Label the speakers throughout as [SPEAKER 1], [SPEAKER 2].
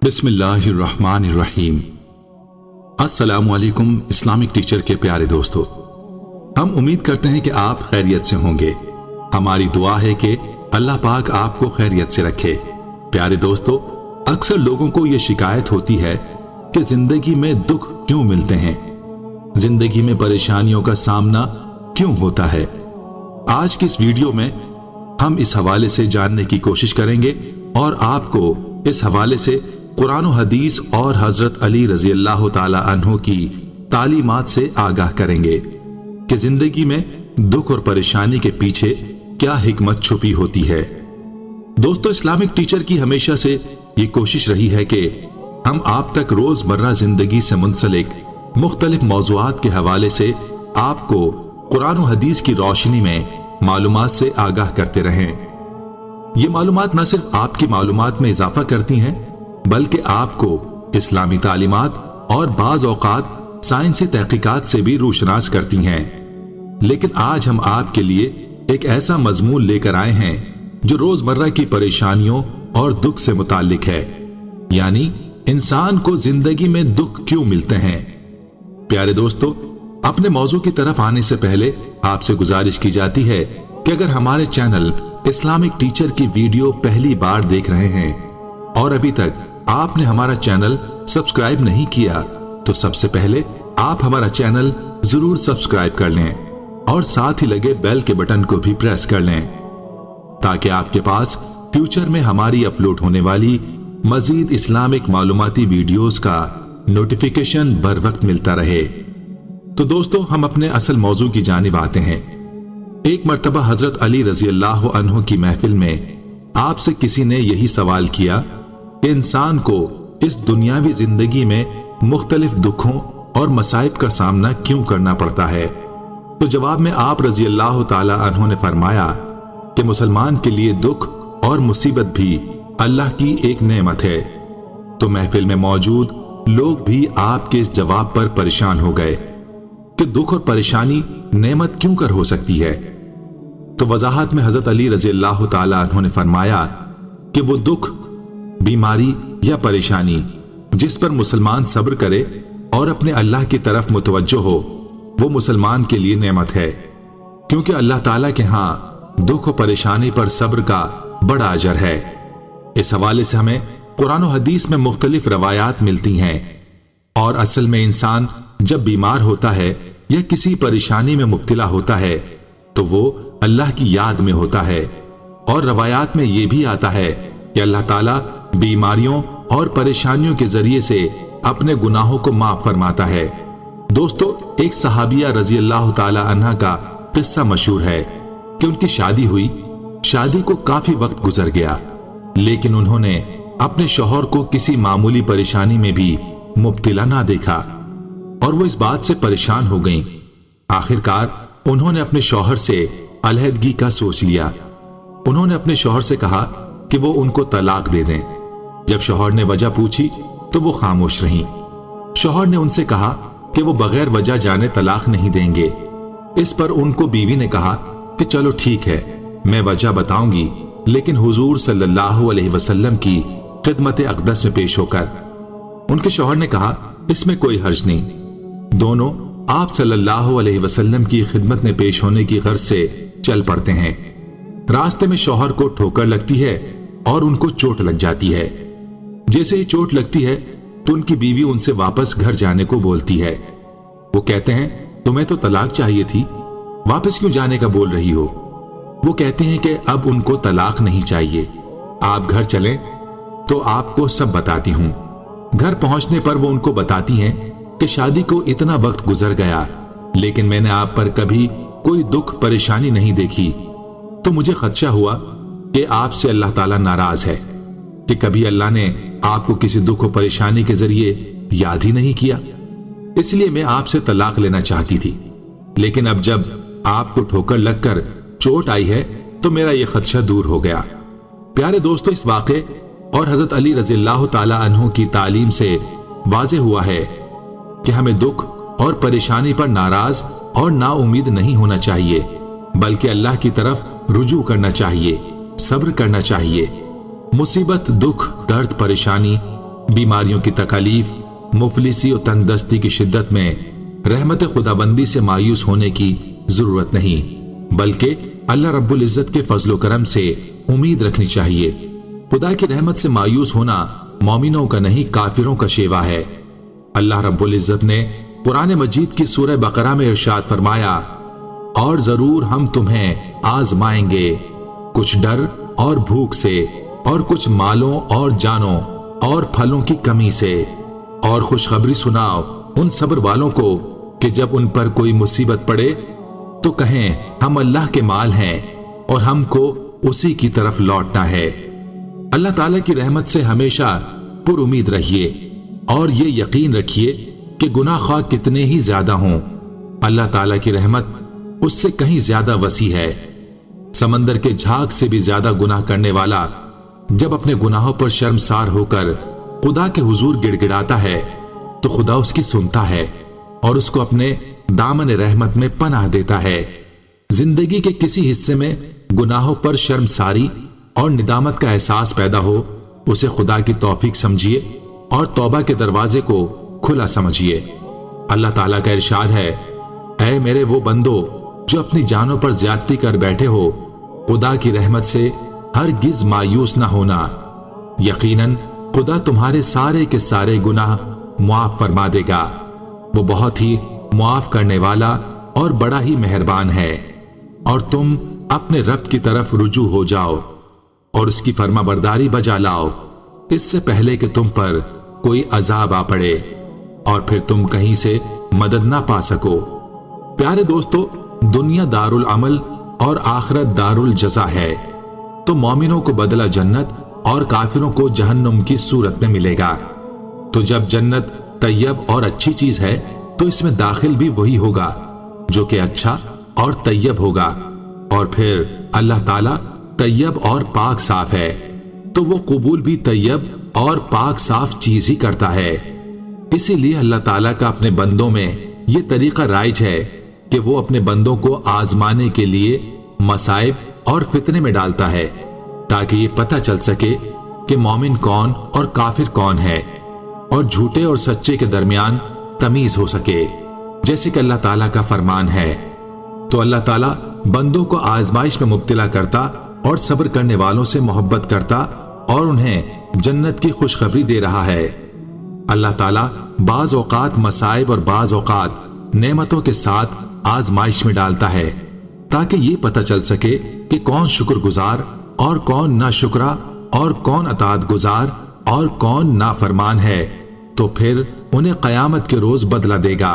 [SPEAKER 1] बिस्मिल्लाहिर्रहमानिर्रहीम। अस्सलामु अलैकुम इस्लामिक टीचर के प्यारे दोस्तों, हम उम्मीद करते हैं कि आप खैरियत से होंगे। हमारी दुआ है कि अल्लाह पाक आपको खैरियत से रखे। प्यारे दोस्तों, अक्सर लोगों को यह शिकायत होती है कि जिंदगी में दुख क्यों मिलते हैं, जिंदगी में परेशानियों का सामना क्यों होता है। आज की इस वीडियो में हम इस हवाले से जानने की कोशिश करेंगे और आपको इस हवाले से कुरान और हदीस और हजरत अली रजी अल्लाह ताला अन्हु की तालीमात से आगाह करेंगे कि जिंदगी में दुख और परेशानी के पीछे क्या हिकमत छुपी होती है। दोस्तों, इस्लामिक टीचर की हमेशा से ये कोशिश रही है कि हम आप तक रोजमर्रा जिंदगी से मुंसलिक मुख्तलिफ मौज़ूआत के हवाले से आपको कुरान और हदीस की रोशनी में मालूमात से आगाह करते रहें। ये मालूमात न सिर्फ आपकी मालूमात में इजाफा करती हैं, बल्कि आपको इस्लामी तालीमात और बाज़ औक़ात साइंसी तहकीकात से भी रोशनास करती हैं। लेकिन आज हम आपके लिए एक ऐसा मजमून लेकर आए हैं जो रोजमर्रा की परेशानियों और दुख से मुताल्लिक है, यानी इंसान को जिंदगी में दुख क्यों मिलते हैं। प्यारे दोस्तों, अपने मौजू की तरफ आने से पहले आपसे गुजारिश की जाती है कि अगर हमारे चैनल इस्लामिक टीचर की वीडियो पहली बार देख रहे हैं और अभी तक आपने हमारा चैनल सब्सक्राइब नहीं किया, तो सबसे पहले आप हमारा चैनल जरूर सब्सक्राइब कर लें और साथ ही लगे बेल के बटन को भी प्रेस कर लें, ताकि आपके पास फ्यूचर में हमारी अपलोड होने वाली मजीद इस्लामिक मालूमाती वीडियोस का नोटिफिकेशन बर वक्त मिलता रहे। तो दोस्तों, हम अपने असल मौजू की जानिब आते हैं। एक मर्तबा हजरत अली रजी अल्लाह अन्हु की महफिल में आपसे किसी ने यही सवाल किया कि इंसान को इस दुनियावी जिंदगी में मुख्तलिफ दुखों और मसाइब का सामना क्यों करना पड़ता है। तो जवाब में आप रजी अल्लाह ताला अन्हु ने फरमाया कि मुसलमान के लिए दुख और मुसीबत भी अल्लाह की एक नेमत है। तो महफिल में मौजूद लोग भी आपके इस जवाब पर परेशान हो गए कि दुख और परेशानी नेमत क्यों कर हो सकती है। तो वजाहत में हजरत अली रजी अल्लाह ताला अन्हु ने फरमाया कि वो दुख, बीमारी या परेशानी जिस पर मुसलमान सब्र करे और अपने अल्लाह की तरफ मुतवज्जो हो, वो मुसलमान के लिए नेमत है, क्योंकि अल्लाह ताला के यहाँ दुख और परेशानी पर सब्र का बड़ा अजर है। इस हवाले से हमें कुरान और हदीस में मुख्तलिफ रवायात मिलती हैं और असल में इंसान जब बीमार होता है या किसी परेशानी में मुब्तला होता है तो वो अल्लाह की याद में होता है। और रवायात में ये भी आता है कि अल्लाह ताला बीमारियों और परेशानियों के जरिए से अपने गुनाहों को माफ फरमाता है। दोस्तों, एक सहाबिया रजी अल्लाह ताला अन्हा का किस्सा मशहूर है कि उनकी शादी हुई। शादी को काफी वक्त गुजर गया, लेकिन उन्होंने अपने शौहर को किसी मामूली परेशानी में भी मुब्तला ना देखा और वो इस बात से परेशान हो गईं। आखिरकार उन्होंने अपने शौहर से अलहदगी का सोच लिया। उन्होंने अपने शौहर से कहा कि वो उनको तलाक दे दें। जब शौहर ने वजह पूछी तो वो खामोश रहीं। शौहर ने उनसे कहा कि वो बगैर वजह जाने तलाक नहीं देंगे। इस पर उनको बीवी ने कहा कि चलो ठीक है, मैं वजह बताऊंगी, लेकिन हुजूर सल्लल्लाहु अलैहि वसल्लम की खिदमत अक़दस में पेश होकर। उनके शौहर ने कहा, इसमें कोई हर्ज नहीं। दोनों आप सल्लल्लाहु अलैहि वसल्लम की खिदमत में पेश होने की गर्ज से चल पड़ते हैं। रास्ते में शौहर को ठोकर लगती है और उनको चोट लग जाती है। जैसे ही चोट लगती है तो उनकी बीवी उनसे वापस घर जाने को बोलती है। वो कहते हैं, तुम्हें तो तलाक चाहिए थी, वापस क्यों जाने का बोल रही हो। वो कहते हैं कि अब उनको तलाक नहीं चाहिए, आप घर चलें तो आपको सब बताती हूं। घर पहुंचने पर वो उनको बताती हैं कि शादी को इतना वक्त गुजर गया, लेकिन मैंने आप पर कभी कोई दुख परेशानी नहीं देखी, तो मुझे खदशा हुआ कि आपसे अल्लाह ताला नाराज है कि कभी अल्लाह ने आपको किसी दुख और परेशानी के जरिए याद ही नहीं किया, इसलिए मैं आपसे तलाक लेना चाहती थी। लेकिन अब जब आपको ठोकर लगकर चोट आई है तो मेरा यह खदशा दूर हो गया। प्यारे दोस्तों, इस वाक़े और हजरत अली रज़ी अल्लाह ताला अन्हु की तालीम से वाज़े हुआ है कि हमें दुख और परेशानी पर नाराज और नाउमीद नहीं होना चाहिए, बल्कि अल्लाह की तरफ रुजू करना चाहिए, सब्र करना चाहिए। मुसीबत, दुख, दर्द, परेशानी बीमारियों की तकलीफ, मुफलिसी और तंदस्ती की शिद्दत में रहमत खुदाबंदी से मायूस होने की जरूरत नहीं, बल्कि अल्लाह रब्बुल इज्जत के फजलो करम से उम्मीद रखनी चाहिए। खुदा की रहमत से मायूस होना मोमिनों का नहीं, काफिरों का शेवा है। अल्लाह रब्बुल इज्जत ने कुरान मजीद की सूरह बकरा में इरशाद फरमाया, और जरूर हम तुम्हें आजमाएंगे कुछ डर और भूख से, और कुछ मालों और जानों और फलों की कमी से, और खुशखबरी सुनाओ उन सब्र वालों को कि जब उन पर कोई मुसीबत पड़े तो कहें हम अल्लाह के माल हैं और हमको उसी की तरफ लौटना है। अल्लाह ताला की रहमत से हमेशा पुर उम्मीद रहिए और ये यकीन रखिए कि गुनाह ख्वाह कितने ही ज्यादा हों, अल्लाह ताला की रहमत उससे कहीं ज्यादा वसी है। समंदर के झाग से भी ज्यादा गुनाह करने वाला जब अपने गुनाहों पर शर्मसार होकर खुदा के हुजूर गिड़गिड़ाता है तो खुदा उसकी सुनता है और उसको अपने दामन रहमत में पनाह देता है। जिंदगी के किसी हिस्से में गुनाहों पर शर्मसारी और निदामत का एहसास पैदा हो, उसे खुदा की तौफीक समझिए और तौबा के दरवाजे को खुला समझिए। अल्लाह ताला का इरशाद है, ऐ मेरे वो बंदो जो अपनी जानों पर ज्यादती कर बैठे हो, खुदा की रहमत से हरगिज मायूस ना होना। यकीनन खुदा तुम्हारे सारे के सारे गुनाह मुआफ फरमा देगा। वो बहुत ही मुआफ करने वाला और बड़ा ही मेहरबान है। और तुम अपने रब की तरफ रुजू हो जाओ और उसकी फर्माबरदारी बजा लाओ, इससे पहले कि तुम पर कोई अजाब आ पड़े और फिर तुम कहीं से मदद ना पा सको। प्यारे दोस्तों, दुनिया दारुल अमल और आखिरत दारुल जज़ा है, तो मोमिनों को बदला जन्नत और काफिरों को जहन्नुम की सूरत में मिलेगा। तो जब जन्नत तैयब और अच्छी चीज है तो इसमें दाखिल भी वही होगा जो कि अच्छा और तैयब होगा। और फिर अल्लाह ताला तैयब और पाक साफ है, तो वो कबूल भी तैयब और पाक साफ चीज ही करता है। इसीलिए अल्लाह ताला का अपने बंदों में ये तरीका राइज है कि वो अपने बंदों को आजमाने के लिए मसाइब और फितने में डालता है, ताकि ये पता चल सके कि मोमिन कौन और काफिर कौन है और झूठे और सच्चे के दरमियान तमीज हो सके। जैसे कि अल्लाह ताला का फरमान है, तो अल्लाह ताला बंदों को आजमाइश में मुब्तला करता और सब्र करने वालों से मोहब्बत करता और उन्हें जन्नत की खुशखबरी दे रहा है। अल्लाह ताला बाज औकात मसाइब और बाज औकात नेमतों के साथ आजमाइश में डालता है, ताकि ये पता चल सके कि कौन शुक्रगुजार और कौन नाशुक्रा और कौन अताअत गुजार और कौन नाफरमान है। तो फिर उन्हें कयामत के रोज बदला देगा।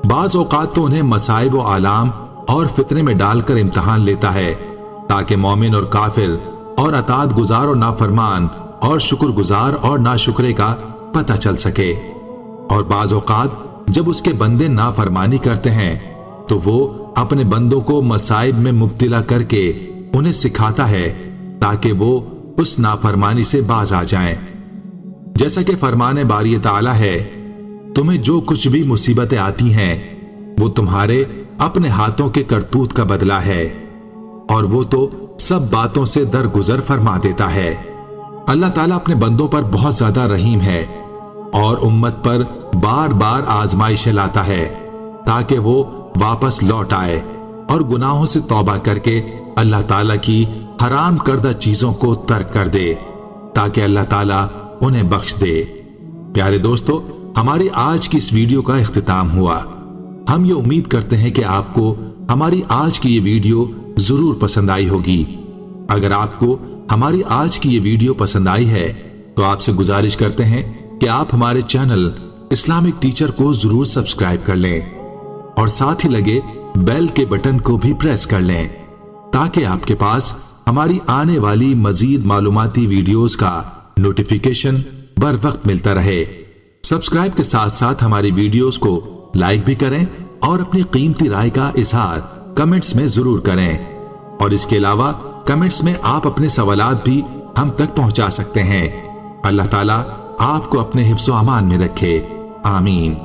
[SPEAKER 1] बाज औकात तो उन्हें मसाइब और आलाम और फितने में डालकर इम्तिहान लेता है, ताकि मोमिन और काफिर और अताअत गुजार और नाफरमान और शुक्रगुजार और नाशुक्रे का पता चल सके। और बाज औकात जब उसके बंदे नाफरमानी करते हैं तो वो अपने बंदों को मसाइब में मुब्तला करके उन्हें सिखाता है, ताकि वो उस नाफरमानी से बाज आ जाएं। जैसा कि फरमाने बारी ताला है, तुम्हें जो कुछ भी मुसीबतें आती हैं वो तुम्हारे अपने हाथों के करतूत का बदला है, और वो तो सब बातों से दरगुजर फरमा देता है। अल्लाह ताला अपने बंदों पर बहुत ज्यादा रहीम है और उम्मत पर बार बार आजमाइशें लाता है, ताकि वो वापस लौट आए और गुनाहों से तौबा करके अल्लाह ताला की हराम करदा चीजों को तर्क कर दे, ताकि अल्लाह ताला उन्हें बख्श दे। प्यारे दोस्तों, हमारी आज की इस वीडियो का इख्तिताम हुआ। हम ये उम्मीद करते हैं कि आपको हमारी आज की ये वीडियो जरूर पसंद आई होगी। अगर आपको हमारी आज की ये वीडियो पसंद आई है तो आपसे गुजारिश करते हैं कि आप हमारे चैनल इस्लामिक टीचर को जरूर सब्सक्राइब कर लें और साथ ही लगे बेल के बटन को भी प्रेस कर लें, ताकि आपके पास हमारी आने वाली मजीद मालूमाती वीडियोस का नोटिफिकेशन बर वक्त मिलता रहे। सब्सक्राइब के साथ साथ हमारी वीडियोस को लाइक भी करें और अपनी कीमती राय का इजहार कमेंट्स में जरूर करें। और इसके अलावा कमेंट्स में आप अपने सवालात भी हम तक पहुंचा सकते हैं। अल्लाह ताला आपको अपने हिफ्ज़ो अमान में रखे। आमीन।